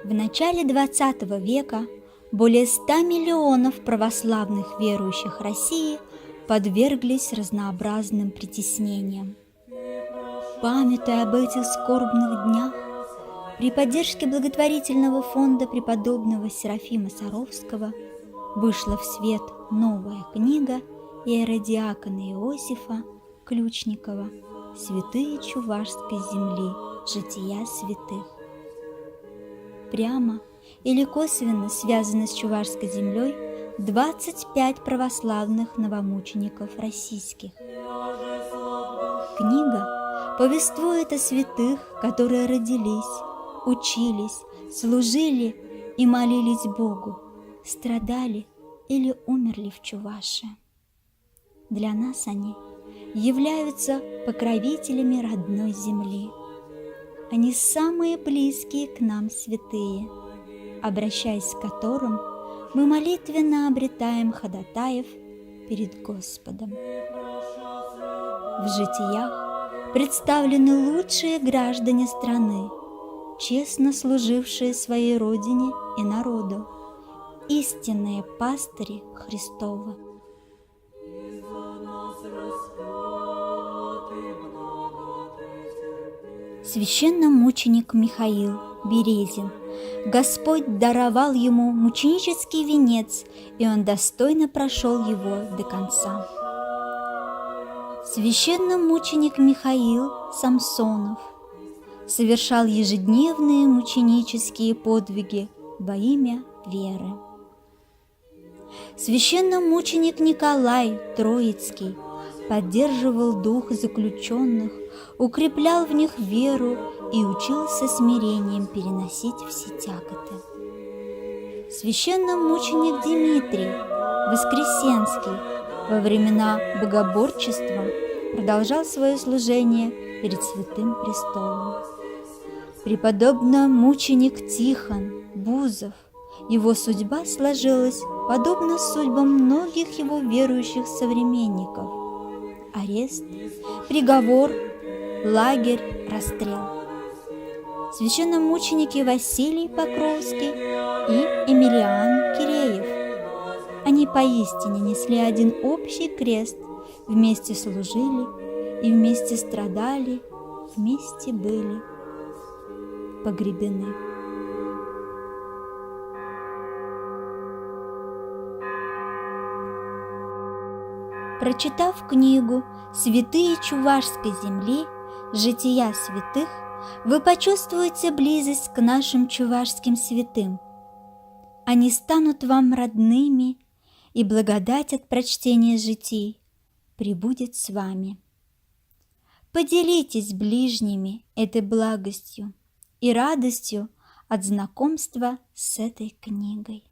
В начале XX века более 100 миллионов православных верующих России подверглись разнообразным притеснениям. Памятуя об этих скорбных днях, при поддержке благотворительного фонда преподобного Серафима Саровского вышла в свет новая книга иеродиакона Иосифа Ключникова «Святые Чувашской земли. Жития святых». Прямо или косвенно связаны с Чувашской землей 25 православных новомучеников российских. Книга повествует о святых, которые родились, учились, служили и молились Богу, страдали или умерли в Чувашии. Для нас они являются покровителями родной земли. Они самые близкие к нам святые, обращаясь к которым мы молитвенно обретаем ходатаев перед Господом. В житиях представлены лучшие граждане страны, честно служившие своей родине и народу, истинные пастыри Христовы. Священномученик Михаил Березин. Господь даровал ему мученический венец, и он достойно прошел его до конца. Священномученик Михаил Самсонов совершал ежедневные мученические подвиги во имя веры. Священномученик Николай Троицкий поддерживал дух заключенных, укреплял в них веру и учил со смирением переносить все тяготы. Священномученик Дмитрий Воскресенский во времена богоборчества продолжал свое служение перед Святым Престолом. Преподобно-мученик Тихон Бузов, его судьба сложилась подобно судьбам многих его верующих современников: арест, приговор, лагерь, расстрел. Священномученики Василий Покровский и Емельян Киреев. Они поистине несли один общий крест, вместе служили и вместе страдали, вместе были погребены. Прочитав книгу «Святые Чувашской земли. Жития святых», вы почувствуете близость к нашим чувашским святым. Они станут вам родными, и благодать от прочтения житий пребудет с вами. Поделитесь с ближними этой благостью и радостью от знакомства с этой книгой.